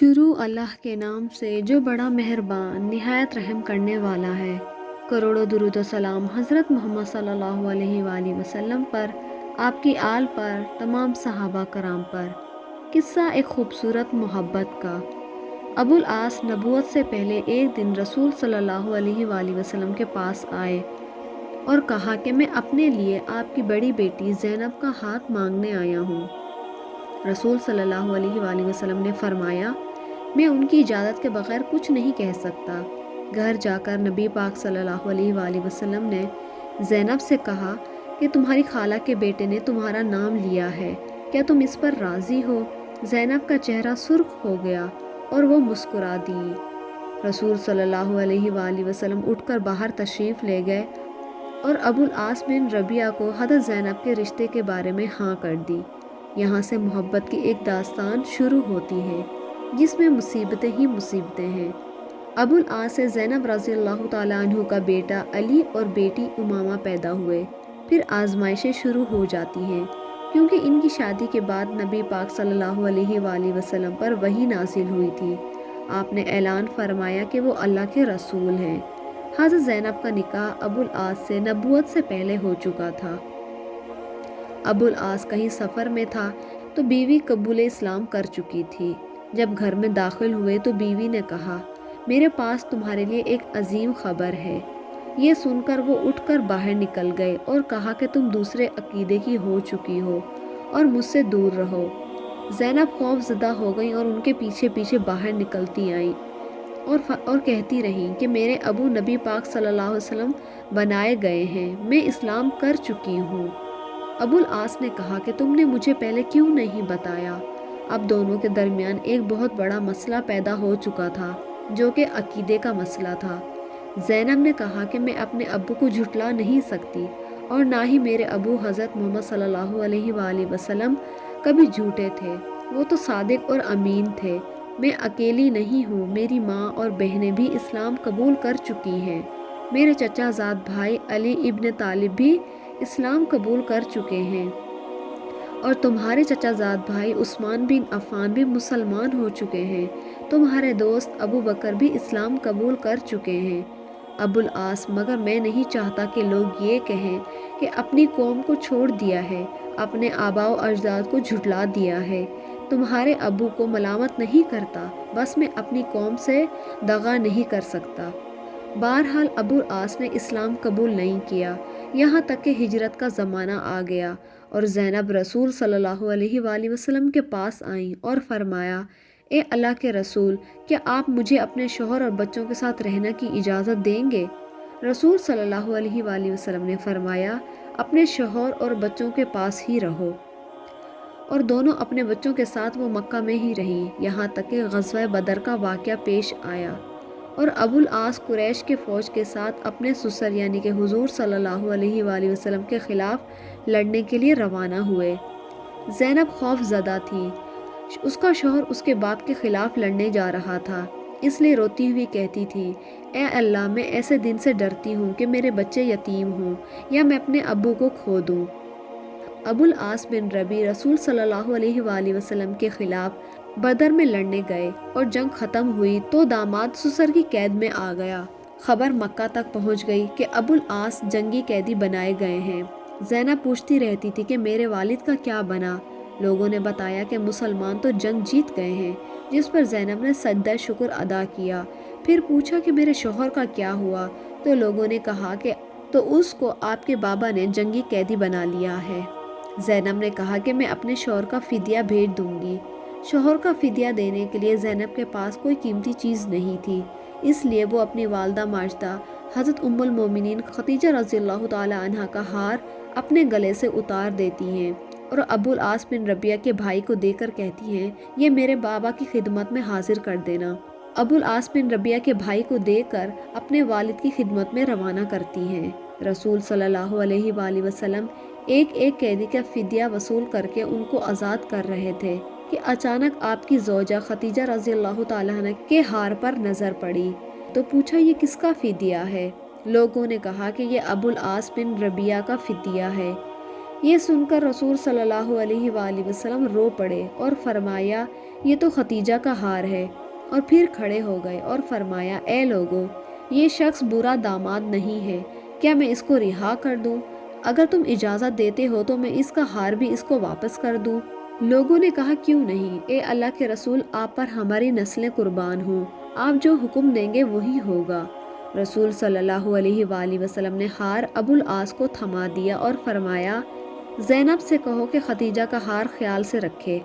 شروع اللہ کے نام سے جو بڑا مہربان نہایت رحم کرنے والا ہے۔ کروڑوں درود و سلام حضرت محمد صلی اللہ علیہ وآلہ وسلم پر، آپ کی آل پر، تمام صحابہ کرام پر۔ قصہ ایک خوبصورت محبت کا۔ ابو العاص نبوت سے پہلے ایک دن رسول صلی اللہ علیہ وآلہ وسلم کے پاس آئے اور کہا کہ میں اپنے لیے آپ کی بڑی بیٹی زینب کا ہاتھ مانگنے آیا ہوں۔ رسول صلی اللہ علیہ وآلہ وسلم نے فرمایا، میں ان کی اجازت کے بغیر کچھ نہیں کہہ سکتا۔ گھر جا کر نبی پاک صلی اللہ علیہ وآلہ وسلم نے زینب سے کہا کہ تمہاری خالہ کے بیٹے نے تمہارا نام لیا ہے، کیا تم اس پر راضی ہو؟ زینب کا چہرہ سرخ ہو گیا اور وہ مسکرا دی۔ رسول صلی اللہ علیہ وآلہ وسلم اٹھ کر باہر تشریف لے گئے اور ابو العاص بن ربیعہ کو حضرت زینب کے رشتے کے بارے میں ہاں کر دی۔ یہاں سے محبت کی ایک داستان شروع ہوتی ہے جس میں مصیبتیں ہی مصیبتیں ہیں۔ ابو العاص سے زینب رضی اللہ تعالیٰ عنہ کا بیٹا علی اور بیٹی امامہ پیدا ہوئے۔ پھر آزمائشیں شروع ہو جاتی ہیں، کیونکہ ان کی شادی کے بعد نبی پاک صلی اللہ علیہ وآلہ وسلم پر وحی نازل ہوئی تھی۔ آپ نے اعلان فرمایا کہ وہ اللہ کے رسول ہیں۔ حضرت زینب کا نکاح ابو العاص سے نبوت سے پہلے ہو چکا تھا۔ ابو العاص کہیں سفر میں تھا تو بیوی قبول اسلام کر چکی تھی۔ جب گھر میں داخل ہوئے تو بیوی نے کہا، میرے پاس تمہارے لیے ایک عظیم خبر ہے۔ یہ سن کر وہ اٹھ کر باہر نکل گئے اور کہا کہ تم دوسرے عقیدے کی ہو چکی ہو اور مجھ سے دور رہو۔ زینب خوف زدہ ہو گئیں اور ان کے پیچھے پیچھے باہر نکلتی آئیں اور کہتی رہیں کہ میرے ابو نبی پاک صلی اللہ علیہ وسلم بنائے گئے ہیں، میں اسلام کر چکی ہوں۔ ابو العاص نے کہا کہ تم نے مجھے پہلے کیوں نہیں بتایا؟ اب دونوں کے درمیان ایک بہت بڑا مسئلہ پیدا ہو چکا تھا جو کہ عقیدے کا مسئلہ تھا۔ زینب نے کہا کہ میں اپنے ابو کو جھٹلا نہیں سکتی اور نہ ہی میرے ابو حضرت محمد صلی اللہ علیہ وآلہ وسلم کبھی جھوٹے تھے، وہ تو صادق اور امین تھے۔ میں اکیلی نہیں ہوں، میری ماں اور بہنیں بھی اسلام قبول کر چکی ہیں۔ میرے چچا زاد بھائی علی ابن طالب بھی اسلام قبول کر چکے ہیں اور تمہارے چچا زاد بھائی عثمان بن عفان بھی مسلمان ہو چکے ہیں۔ تمہارے دوست ابو بکر بھی اسلام قبول کر چکے ہیں۔ ابو العاص، مگر میں نہیں چاہتا کہ لوگ یہ کہیں کہ اپنی قوم کو چھوڑ دیا ہے، اپنے آباء و اجداد کو جھٹلا دیا ہے۔ تمہارے ابو کو ملامت نہیں کرتا، بس میں اپنی قوم سے دغا نہیں کر سکتا۔ بہرحال ابو العاص نے اسلام قبول نہیں کیا، یہاں تک کہ ہجرت کا زمانہ آ گیا اور زینب رسول صلی اللہ علیہ وآلہ وسلم کے پاس آئیں اور فرمایا، اے اللہ کے رسول، کیا آپ مجھے اپنے شوہر اور بچوں کے ساتھ رہنے کی اجازت دیں گے؟ رسول صلی اللہ علیہ وآلہ وسلم نے فرمایا، اپنے شوہر اور بچوں کے پاس ہی رہو۔ اور دونوں اپنے بچوں کے ساتھ وہ مکہ میں ہی رہیں، یہاں تک کہ غزوہ بدر کا واقعہ پیش آیا اور ابو العاص قریش کے فوج کے ساتھ اپنے سسر یعنی کہ حضور صلی اللہ علیہ وآلہ وسلم کے خلاف لڑنے کے لیے روانہ ہوئے۔ زینب خوف زدہ تھی، اس کا شوہر اس کے باپ کے خلاف لڑنے جا رہا تھا، اس لیے روتی ہوئی کہتی تھی، اے اللہ، میں ایسے دن سے ڈرتی ہوں کہ میرے بچے یتیم ہوں یا میں اپنے ابو کو کھو دوں۔ ابو العاص بن ربیع رسول صلی اللہ علیہ وآلہ وسلم کے خلاف بدر میں لڑنے گئے اور جنگ ختم ہوئی تو داماد سسر کی قید میں آ گیا۔ خبر مکہ تک پہنچ گئی کہ ابو العاص جنگی قیدی بنائے گئے ہیں۔ زینب پوچھتی رہتی تھی کہ میرے والد کا کیا بنا؟ لوگوں نے بتایا کہ مسلمان تو جنگ جیت گئے ہیں، جس پر زینب نے سجدہ شکر ادا کیا۔ پھر پوچھا کہ میرے شوہر کا کیا ہوا؟ تو لوگوں نے کہا کہ تو اس کو آپ کے بابا نے جنگی قیدی بنا لیا ہے۔ زینب نے کہا کہ میں اپنے شوہر کا فدیہ بھیج دوں گی۔ شوہر کا فدیہ دینے کے لیے زینب کے پاس کوئی قیمتی چیز نہیں تھی، اس لیے وہ اپنی والدہ ماجدہ حضرت ام المومنین خدیجہ رضی اللہ تعالی عنہ کا ہار اپنے گلے سے اتار دیتی ہیں اور ابو العاص بن ربیعہ کے بھائی کو دے کر کہتی ہیں، یہ میرے بابا کی خدمت میں حاضر کر دینا۔ ابو العاص بن ربیعہ کے بھائی کو دے کر اپنے والد کی خدمت میں روانہ کرتی ہیں۔ رسول صلی اللہ علیہ وآلہ وسلم ایک ایک قیدی کا فدیہ وصول کر کے ان کو آزاد کر رہے تھے کہ اچانک آپ کی زوجہ خدیجہ رضی اللہ تعالیٰ عنہ کے ہار پر نظر پڑی تو پوچھا، یہ کس کا فدیہ ہے؟ لوگوں نے کہا کہ یہ ابو العاص بن ربیعہ کا فدیہ ہے۔ یہ سن کر رسول صلی اللہ علیہ وآلہ وسلم رو پڑے اور فرمایا یہ تو خدیجہ کا ہار ہے، اور پھر کھڑے ہو گئے اور فرمایا اے لوگو، یہ شخص برا داماد نہیں ہے، کیا میں اس کو رہا کر دوں؟ اگر تم اجازت دیتے ہو تو میں اس کا ہار بھی اس کو واپس کر دوں۔ لوگوں نے کہا کیوں نہیں، اے اللہ کے رسول، آپ پر ہماری نسلیں قربان ہوں، آپ جو حکم دیں گے وہی ہوگا۔ رسول صلی اللہ علیہ وآلہ وسلم نے ہار ابو العاص کو تھما دیا اور فرمایا زینب سے کہو کہ خدیجہ کا ہار خیال سے رکھے۔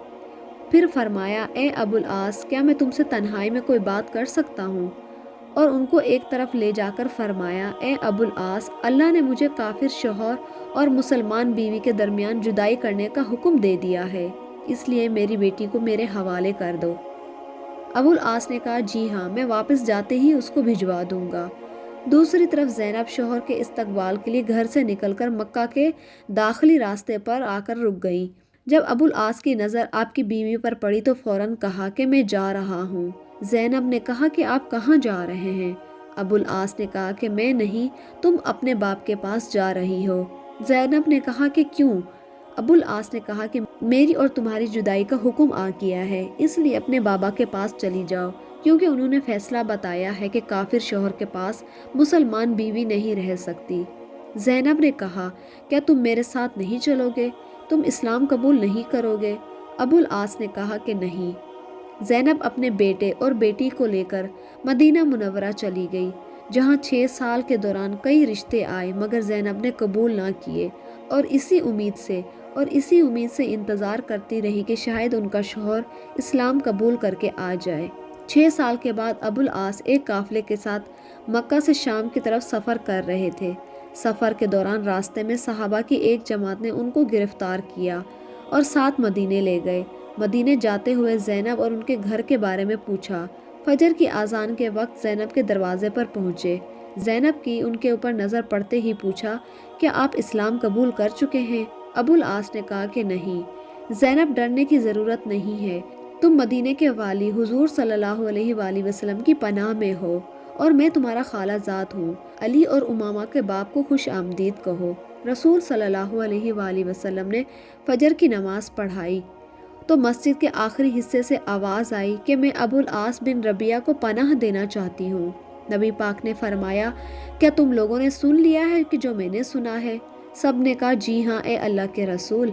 پھر فرمایا اے ابو العاص، کیا میں تم سے تنہائی میں کوئی بات کر سکتا ہوں؟ اور ان کو ایک طرف لے جا کر فرمایا اے ابو العاص، اللہ نے مجھے کافر شوہر اور مسلمان بیوی کے درمیان جدائی کرنے کا حکم دے دیا ہے، اس لیے میری بیٹی کو میرے حوالے کر دو۔ ابو العاص نے کہا جی ہاں، میں واپس جاتے ہی اس کو بھجوا دوں گا۔ دوسری طرف زینب شوہر کے استقبال کے لیے گھر سے نکل کر مکہ کے داخلی راستے پر آ کر رک گئی۔ جب ابو العاص کی نظر آپ کی بیوی پر پڑی تو فوراً کہا کہ میں جا رہا ہوں۔ زینب نے کہا کہ آپ کہاں جا رہے ہیں؟ ابو العاص نے کہا کہ میں نہیں، تم اپنے باپ کے پاس جا رہی ہو۔ زینب نے کہا کہ کیوں؟ ابو العاص نے کہا کہ میری اور تمہاری جدائی کا حکم آ گیا ہے، اس لیے اپنے بابا کے پاس چلی جاؤ، کیونکہ انہوں نے فیصلہ بتایا ہے کہ کافر شوہر کے پاس مسلمان بیوی نہیں رہ سکتی۔ زینب نے کہا کیا تم میرے ساتھ نہیں چلو گے؟ تم اسلام قبول نہیں کرو گے؟ ابو العاص نے کہا کہ نہیں۔ زینب اپنے بیٹے اور بیٹی کو لے کر مدینہ منورہ چلی گئی، جہاں 6 سال کے دوران کئی رشتے آئے مگر زینب نے قبول نہ کیے، اور اسی امید سے انتظار کرتی رہی کہ شاید ان کا شوہر اسلام قبول کر کے آ جائے۔ 6 سال کے بعد ابو العاص ایک قافلے کے ساتھ مکہ سے شام کی طرف سفر کر رہے تھے۔ سفر کے دوران راستے میں صحابہ کی ایک جماعت نے ان کو گرفتار کیا اور ساتھ مدینے لے گئے۔ مدینے جاتے ہوئے زینب اور ان کے گھر کے بارے میں پوچھا۔ فجر کی اذان کے وقت زینب کے دروازے پر پہنچے۔ زینب کی ان کے اوپر نظر پڑتے ہی پوچھا کیا آپ اسلام قبول کر چکے ہیں؟ ابو العاص نے کہا کہ نہیں۔ زینب ڈرنے کی ضرورت نہیں ہے، تم مدینے کے والی حضور صلی اللہ علیہ وآلہ وسلم کی پناہ میں ہو اور میں تمہارا خالہ زاد ہوں، علی اور امامہ کے باپ کو خوش آمدید کہو۔ رسول صلی اللہ علیہ وآلہ وسلم نے فجر کی نماز پڑھائی تو مسجد کے آخری حصے سے آواز آئی کہ میں ابو العاص بن ربیعہ کو پناہ دینا چاہتی ہوں۔ نبی پاک نے فرمایا کیا تم لوگوں نے سن لیا ہے کہ جو میں نے سنا ہے؟ سب نے کہا جی ہاں اے اللہ کے رسول۔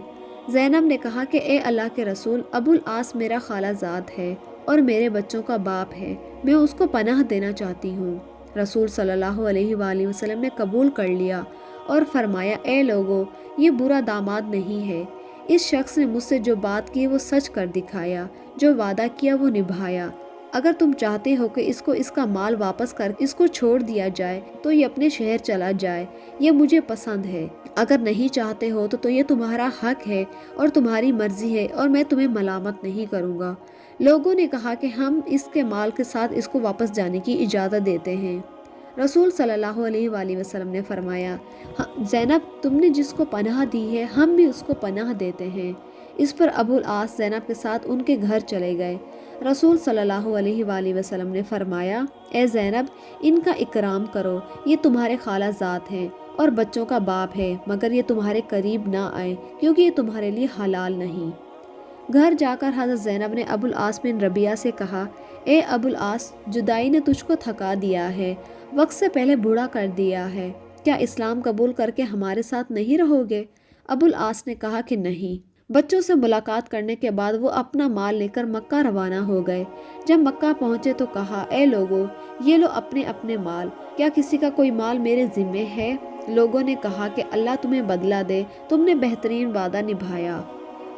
زینب نے کہا کہ اے اللہ کے رسول، ابو العاص میرا خالہ زاد ہے اور میرے بچوں کا باپ ہے، میں اس کو پناہ دینا چاہتی ہوں۔ رسول صلی اللہ علیہ وآلہ وسلم نے قبول کر لیا اور فرمایا اے لوگو، یہ برا داماد نہیں ہے، اس شخص نے مجھ سے جو بات کی وہ سچ کر دکھایا، جو وعدہ کیا وہ نبھایا۔ اگر تم چاہتے ہو کہ اس کو اس کا مال واپس کر اس کو چھوڑ دیا جائے تو یہ اپنے شہر چلا جائے، یہ مجھے پسند ہے۔ اگر نہیں چاہتے ہو تو یہ تمہارا حق ہے اور تمہاری مرضی ہے اور میں تمہیں ملامت نہیں کروں گا۔ لوگوں نے کہا کہ ہم اس کے مال کے ساتھ اس کو واپس جانے کی اجازت دیتے ہیں۔ رسول صلی اللہ علیہ وآلہ وسلم نے فرمایا زینب، تم نے جس کو پناہ دی ہے ہم بھی اس کو پناہ دیتے ہیں۔ اس پر ابو العاص زینب کے ساتھ ان کے گھر چلے گئے۔ رسول صلی اللہ علیہ وآلہ وسلم نے فرمایا اے زینب، ان کا اکرام کرو، یہ تمہارے خالہ زاد ہیں اور بچوں کا باپ ہے، مگر یہ تمہارے قریب نہ آئے کیونکہ یہ تمہارے لیے حلال نہیں۔ گھر جا کر حضرت زینب نے ابو العاص بن ربیعہ سے کہا اے ابو العاص، جدائی نے تجھ کو تھکا دیا ہے، وقت سے پہلے بوڑھا کر دیا ہے، کیا اسلام قبول کر کے ہمارے ساتھ نہیں رہو گے؟ ابو العاص نے کہا کہ نہیں۔ بچوں سے ملاقات کرنے کے بعد وہ اپنا مال لے کر مکہ روانہ ہو گئے۔ جب مکہ پہنچے تو کہا اے لوگو، یہ لو اپنے اپنے مال، کیا کسی کا کوئی مال میرے ذمے ہے؟ لوگوں نے کہا کہ اللہ تمہیں بدلہ دے، تم نے بہترین وعدہ نبھایا۔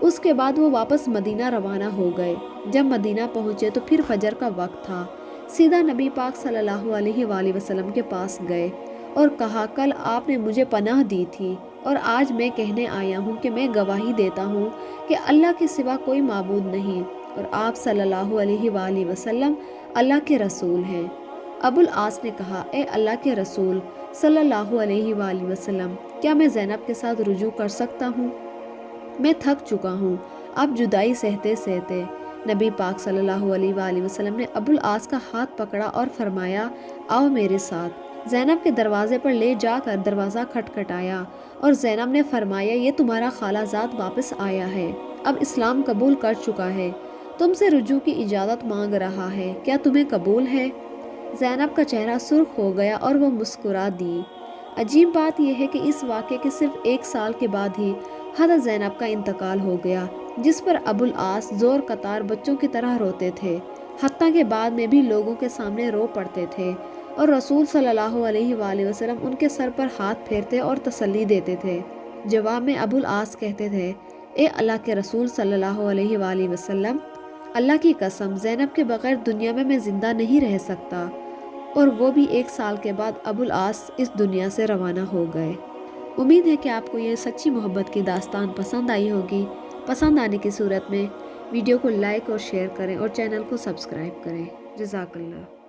اس کے بعد وہ واپس مدینہ روانہ ہو گئے۔ جب مدینہ پہنچے تو پھر فجر کا وقت تھا۔ سیدھا نبی پاک صلی اللہ علیہ وآلہ وسلم کے پاس گئے اور کہا کل آپ نے مجھے پناہ دی تھی اور آج میں کہنے آیا ہوں کہ میں گواہی دیتا ہوں کہ اللہ کے سوا کوئی معبود نہیں اور آپ صلی اللہ علیہ وآلہ وسلم اللہ کے رسول ہیں۔ ابو العاص نے کہا اے اللہ کے رسول صلی اللہ علیہ وآلہ وسلم، کیا میں زینب کے ساتھ رجوع کر سکتا ہوں؟ میں تھک چکا ہوں اب جدائی سہتے سہتے۔ نبی پاک صلی اللہ علیہ وآلہ وسلم نے ابو العاص کا ہاتھ پکڑا اور فرمایا آؤ میرے ساتھ۔ زینب کے دروازے پر لے جا کر دروازہ کھٹکھٹایا اور زینب نے فرمایا یہ تمہارا خالہ زاد واپس آیا ہے، اب اسلام قبول کر چکا ہے، تم سے رجوع کی اجازت مانگ رہا ہے، کیا تمہیں قبول ہے؟ زینب کا چہرہ سرخ ہو گیا اور وہ مسکرا دی۔ عجیب بات یہ ہے کہ اس واقعے کے صرف 1 سال کے بعد ہی حضرت زینب کا انتقال ہو گیا، جس پر ابو العاص زور قطار بچوں کی طرح روتے تھے، حتیٰ کہ بعد میں بھی لوگوں کے سامنے رو پڑتے تھے اور رسول صلی اللہ علیہ وآلہ وسلم ان کے سر پر ہاتھ پھیرتے اور تسلی دیتے تھے۔ جواب میں ابو العاص کہتے تھے، اے اللہ کے رسول صلی اللہ علیہ وآلہ وسلم، اللہ کی قسم زینب کے بغیر دنیا میں زندہ نہیں رہ سکتا۔ اور وہ بھی 1 سال کے بعد ابو العاص اس دنیا سے روانہ ہو گئے۔ امید ہے کہ آپ کو یہ سچی محبت کی داستان پسند آئی ہوگی۔ پسند آنے کی صورت میں ویڈیو کو لائک اور شیئر کریں اور چینل کو سبسکرائب کریں۔ جزاک اللہ۔